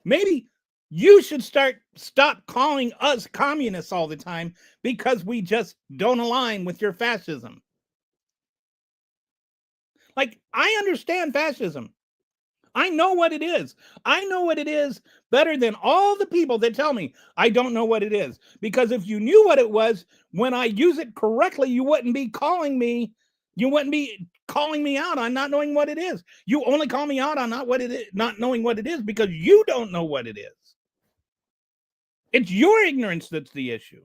S2: Maybe you should stop calling us communists all the time because we just don't align with your fascism. Like, I understand fascism. I know what it is. I know what it is better than all the people that tell me I don't know what it is. Because if you knew what it was, when I use it correctly, you wouldn't be calling me out on not knowing what it is. You only call me out on not knowing what it is because you don't know what it is. It's your ignorance that's the issue.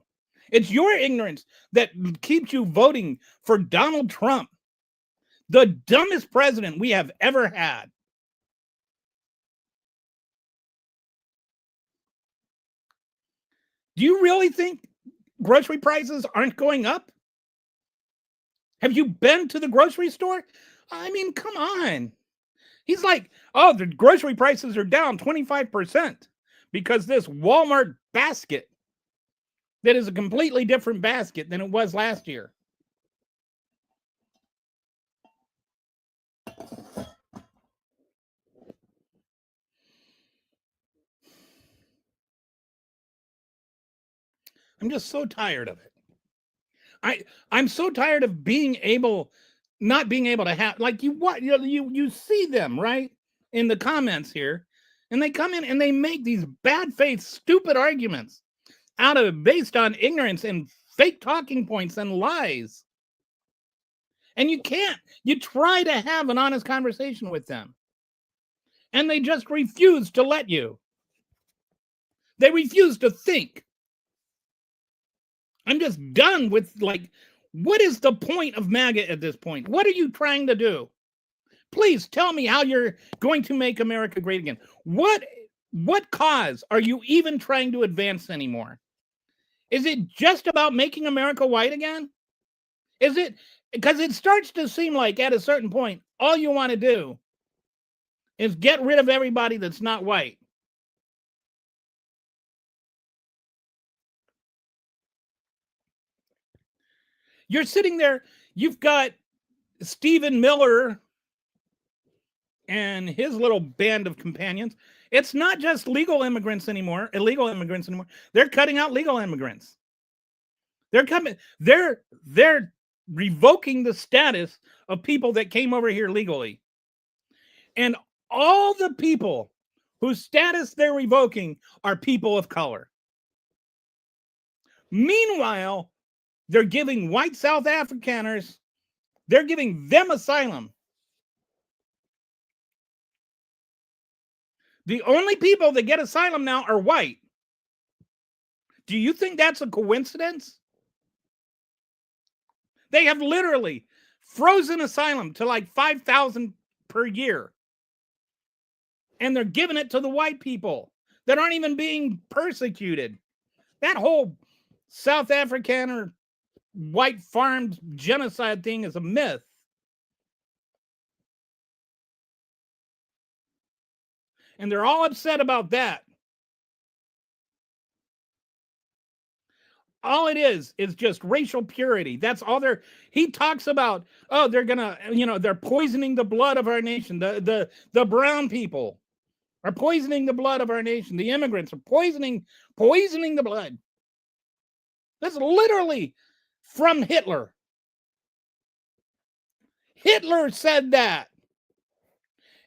S2: It's your ignorance that keeps you voting for Donald Trump, the dumbest president we have ever had. Do you really think grocery prices aren't going up? Have you been to the grocery store? I mean, come on. He's like, oh, the grocery prices are down 25% because this Walmart basket that is a completely different basket than it was last year. I'm just so tired of it. I'm so tired of not being able to have, like, you see them right in the comments here, and they come in and they make these bad faith, stupid arguments based on ignorance and fake talking points and lies. And you try to have an honest conversation with them, and they just refuse to let you. They refuse to think. I'm just done with, like, what is the point of MAGA at this point? What are you trying to do? Please tell me how you're going to make America great again. What cause are you even trying to advance anymore? Is it just about making America white again? Is it? Because it starts to seem like at a certain point, all you want to do is get rid of everybody that's not white. You're sitting there, you've got Stephen Miller and his little band of companions. It's not just illegal immigrants anymore. They're cutting out legal immigrants. They're revoking the status of people that came over here legally. And all the people whose status they're revoking are people of color. Meanwhile, they're giving white South Afrikaners, they're giving them asylum. The only people that get asylum now are white. Do you think that's a coincidence? They have literally frozen asylum to like 5,000 per year. And they're giving it to the white people that aren't even being persecuted. That whole South Afrikaner white farm genocide thing is a myth. And they're all upset about that. All it is just racial purity. That's all he talks about. Oh, they're gonna, they're poisoning the blood of our nation. The brown people are poisoning the blood of our nation. The immigrants are poisoning the blood. That's literally from Hitler. Hitler said that.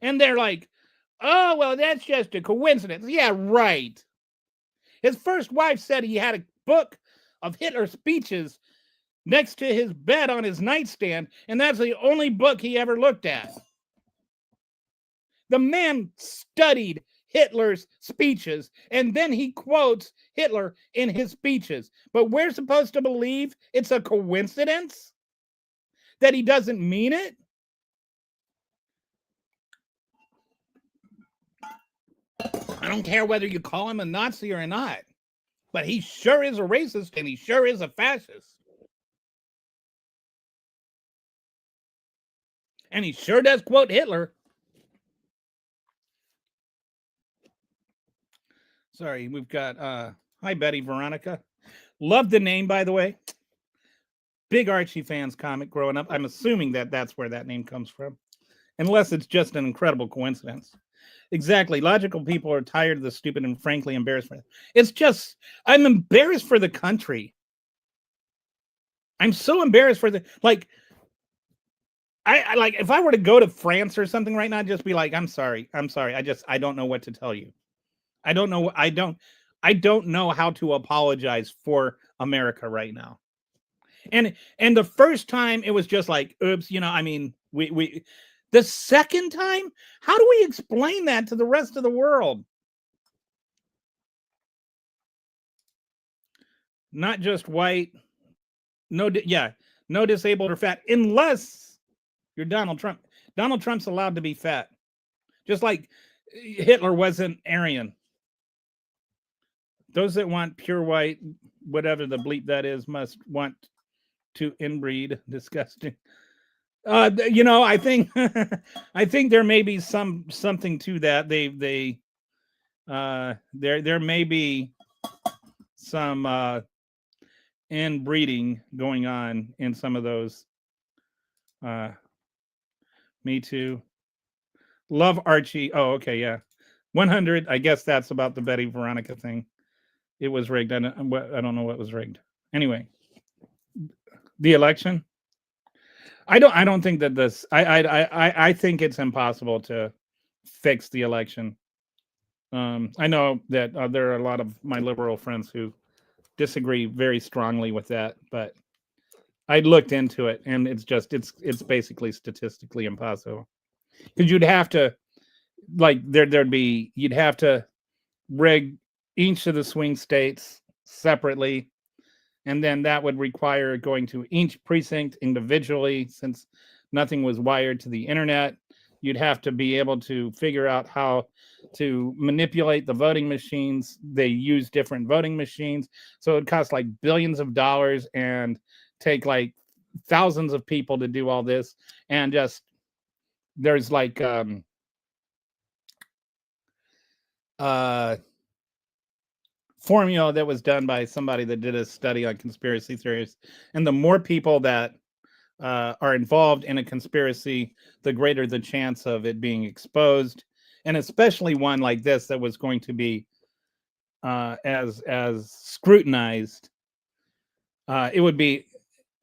S2: And they're like, oh, well, that's just a coincidence. Yeah, right. His first wife said he had a book of Hitler's speeches next to his bed on his nightstand, and that's the only book he ever looked at. The man studied Hitler's speeches, and then he quotes Hitler in his speeches. But we're supposed to believe it's a coincidence that he doesn't mean it? I don't care whether you call him a Nazi or not, but he sure is a racist and he sure is a fascist. And he sure does quote Hitler. Sorry, we've got, hi, Betty Veronica. Love the name, by the way. Big Archie fans comic growing up. I'm assuming that that's where that name comes from, unless it's just an incredible coincidence. Exactly. Logical people are tired of the stupid and frankly embarrassed. It's just, I'm embarrassed for the country. I'm so embarrassed for I like, if I were to go to France or something right now, I'd just be like, I'm sorry. I don't know what to tell you. I don't know how to apologize for America right now. And the first time it was just like, oops, we the second time, how do we explain that to the rest of the world? Not just white, no disabled or fat, unless you're Donald Trump. Donald Trump's allowed to be fat, just like Hitler wasn't Aryan. Those that want pure white, whatever the bleep that is, must want to inbreed. Disgusting. I think I think there may be something to that. There may be some inbreeding going on in some of those. Me too. Love Archie. Oh, okay, yeah. 100. I guess that's about the Betty Veronica thing. It was rigged. I don't know what was rigged. Anyway, the election. I don't think that this. I think it's impossible to fix the election. I know that there are a lot of my liberal friends who disagree very strongly with that, but I looked into it, and it's basically statistically impossible, because you'd have to, like, you'd have to rig each of the swing states separately, and then that would require going to each precinct individually, since nothing was wired to the internet. You'd have to be able to figure out how to manipulate the voting machines. They use different voting machines, so it costs like billions of dollars and take like thousands of people to do all this. And just, there's like formula that was done by somebody that did a study on conspiracy theories, and the more people that are involved in a conspiracy, the greater the chance of it being exposed, and especially one like this that was going to be as scrutinized. It would be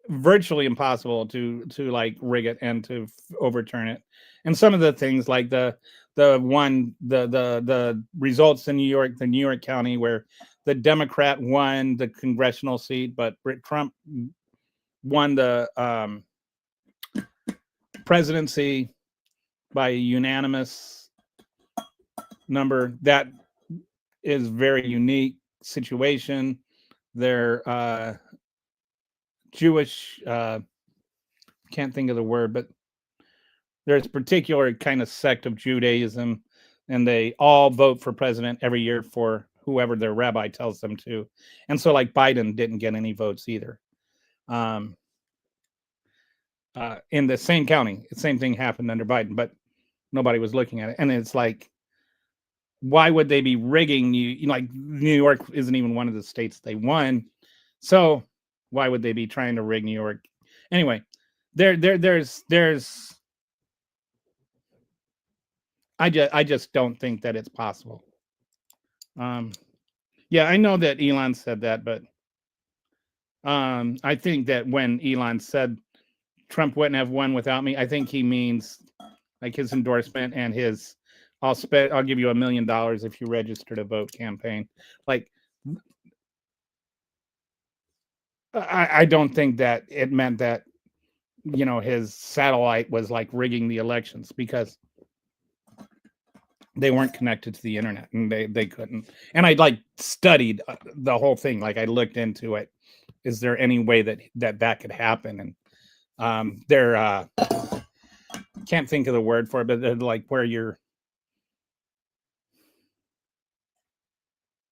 S2: virtually impossible to like rig it and to overturn it. And some of the things, like the results in New York, the New York County, where the Democrat won the congressional seat, but Trump won the presidency by a unanimous number. That is very unique situation. They're Jewish, can't think of the word, but there's a particular kind of sect of Judaism, and they all vote for president every year for whoever their rabbi tells them to. And so, like, Biden didn't get any votes either. Um, in the same county, the same thing happened under Biden, but nobody was looking at it. And it's like, why would they be rigging like New York isn't even one of the states they won. So why would they be trying to rig New York? Anyway, there's I just don't think that it's possible. Yeah, I know that Elon said that, but I think that when Elon said Trump wouldn't have won without me, I think he means like his endorsement and his I'll give you $1 million if you register to vote campaign. Like, I don't think that it meant that, his satellite was like rigging the elections, because they weren't connected to the internet and they couldn't. And I like studied the whole thing. Like, I looked into it. Is there any way that could happen? And they're can't think of the word for it, but they're like where you're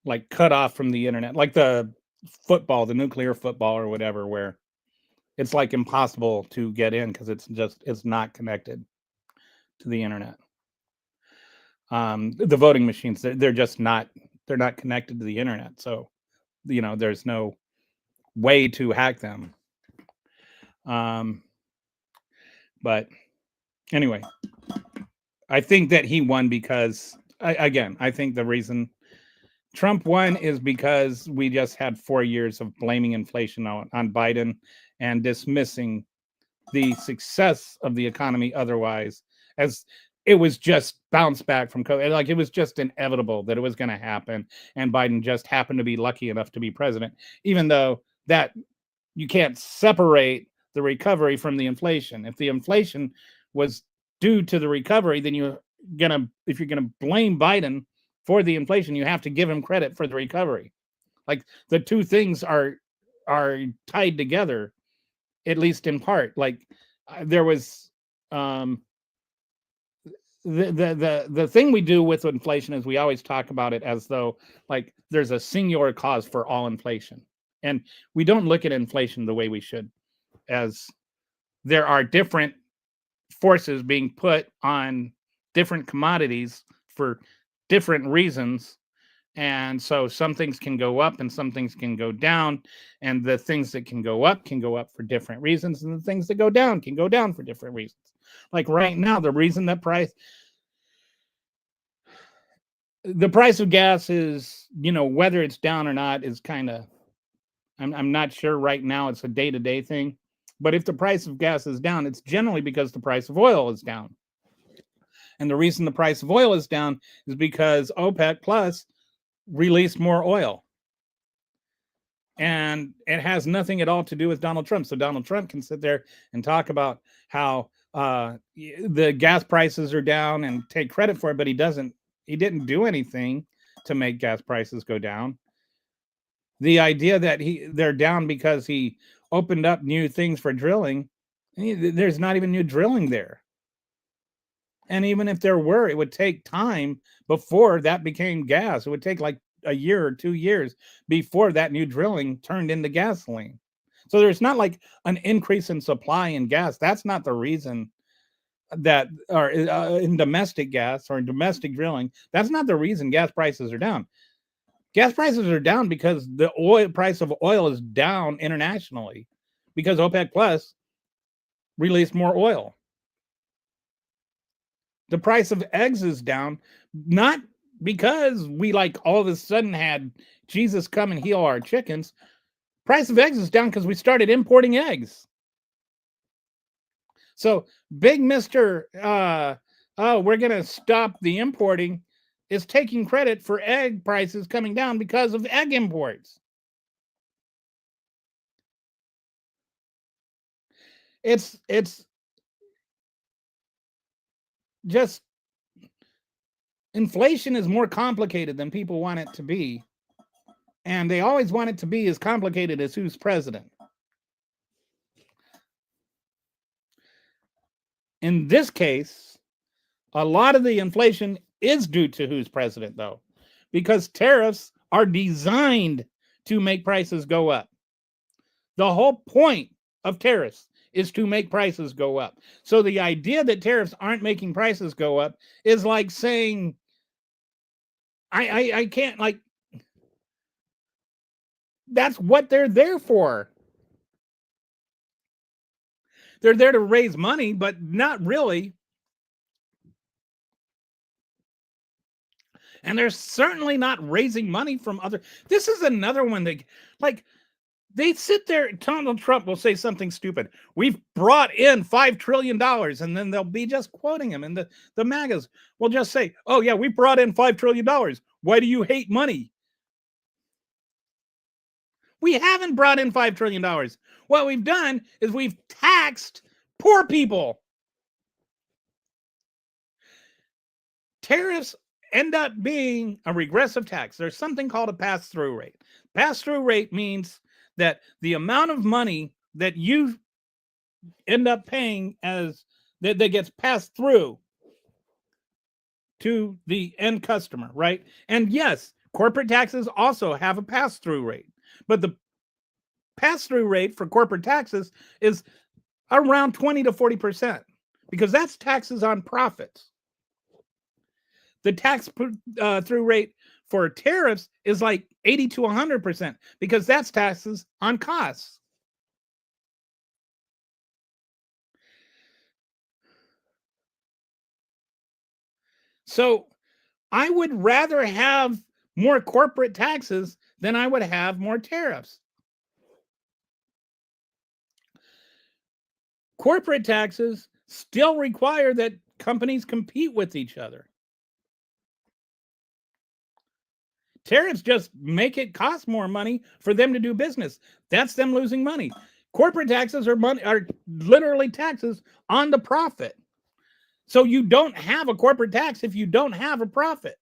S2: like cut off from the internet, like the nuclear football or whatever, where it's like impossible to get in because it's not connected to the internet. The voting machines, they're not connected to the internet, so there's no way to hack them. But anyway, I think that he won because I think the reason Trump won is because we just had 4 years of blaming inflation on Biden and dismissing the success of the economy otherwise, as it was just bounced back from COVID. Like, it was just inevitable that it was going to happen. And Biden just happened to be lucky enough to be president, even though that you can't separate the recovery from the inflation. If the inflation was due to the recovery, then if you're going to blame Biden for the inflation, you have to give him credit for the recovery. Like, the two things are tied together, at least in part. Like, there was the thing we do with inflation is we always talk about it as though like there's a singular cause for all inflation, and we don't look at inflation the way we should, as there are different forces being put on different commodities for different reasons. And so some things can go up and some things can go down, and the things that can go up for different reasons, and the things that go down can go down for different reasons. Like right now, the reason that the price of gas is, whether it's down or not is kind of, I'm not sure right now. It's a day-to-day thing. But if the price of gas is down, it's generally because the price of oil is down. And the reason the price of oil is down is because OPEC Plus released more oil. And it has nothing at all to do with Donald Trump. So Donald Trump can sit there and talk about how the gas prices are down and take credit for it, but he didn't do anything to make gas prices go down. The idea that they're down because he opened up new things for drilling, there's not even new drilling there. And even if there were, it would take time before that became gas. It would take like a year or 2 years before that new drilling turned into gasoline. So there's not like an increase in supply in gas. That's not the reason that, or in domestic gas or in domestic drilling, that's not the reason gas prices are down. Gas prices are down because the price of oil is down internationally because OPEC Plus released more oil. The price of eggs is down, not because we like all of a sudden had Jesus come and heal our chickens. Price of eggs is down because we started importing eggs. So big Mr. We're going to stop the importing is taking credit for egg prices coming down because of egg imports. It's just, inflation is more complicated than people want it to be. And they always want it to be as complicated as who's president. In this case, a lot of the inflation is due to who's president, though, because tariffs are designed to make prices go up. The whole point of tariffs is to make prices go up. So the idea that tariffs aren't making prices go up is like saying, I can't, like, that's what they're there for. They're there to raise money, but not really. And they're certainly not raising money from other. This is another one that, like, they sit there. Donald Trump will say something stupid. We've brought in $5 trillion. And then they'll be just quoting him. And the MAGAs will just say, oh, yeah, we brought in $5 trillion. Why do you hate money? We haven't brought in $5 trillion. What we've done is we've taxed poor people. Tariffs end up being a regressive tax. There's something called a pass-through rate. Pass-through rate means that the amount of money that you end up paying as that gets passed through to the end customer, right? And yes, corporate taxes also have a pass-through rate, but the pass-through rate for corporate taxes is around 20 to 40% because that's taxes on profits. The tax through rate for tariffs is like 80 to 100% because that's taxes on costs. So I would rather have more corporate taxes than I would have more tariffs. Corporate taxes still require that companies compete with each other. Tariffs just make it cost more money for them to do business. That's them losing money. Corporate taxes are literally taxes on the profit. So you don't have a corporate tax if you don't have a profit.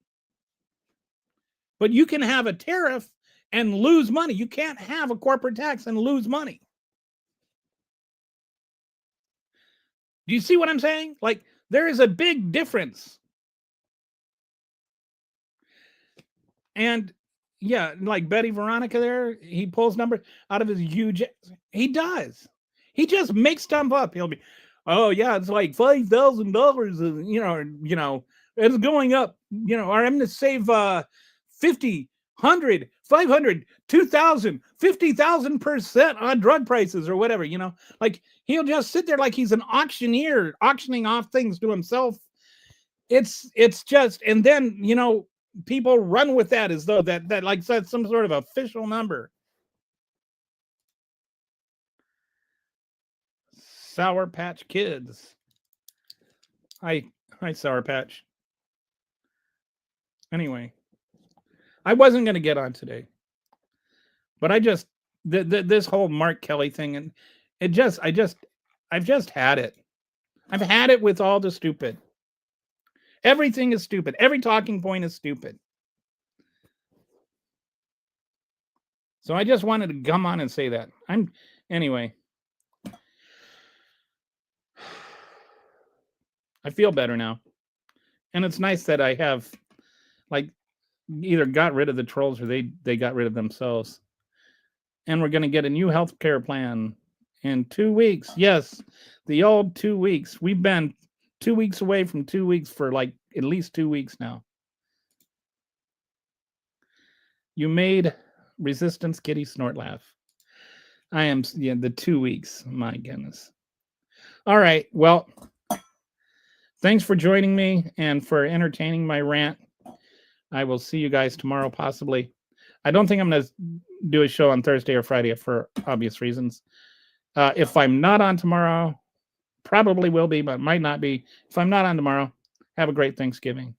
S2: But you can have a tariff and lose money. You can't have a corporate tax and lose money. Do you see what I'm saying? Like, there is a big difference. And yeah, like Betty Veronica there, he pulls numbers out of his huge. He does. He just makes stuff up. He'll be, oh yeah, it's like $5,000. You know, it's going up. You know, or I'm going to save 50, 100, 500, 2,000, 50,000% on drug prices or whatever. You know, like he'll just sit there like he's an auctioneer auctioning off things to himself. It's just, and then you know. People run with that as though that like that's some sort of official number. Sour Patch Kids. Hi, Sour Patch. Anyway, I wasn't going to get on today, but I just this whole Mark Kelly thing, and I've just had it. I've had it with all the stupid. Everything is stupid. Every talking point is stupid. So I just wanted to come on and say that. Anyway. I feel better now. And it's nice that I have like either got rid of the trolls or they got rid of themselves. And we're going to get a new healthcare plan in 2 weeks. Yes, the old 2 weeks. We've been 2 weeks away from 2 weeks for like at least 2 weeks now. You made Resistance Kitty snort laugh. I am, yeah, the 2 weeks. My goodness. All right. Well, thanks for joining me and for entertaining my rant. I will see you guys tomorrow, possibly. I don't think I'm going to do a show on Thursday or Friday for obvious reasons. If I'm not on tomorrow, probably will be, but might not be. If I'm not on tomorrow, have a great Thanksgiving.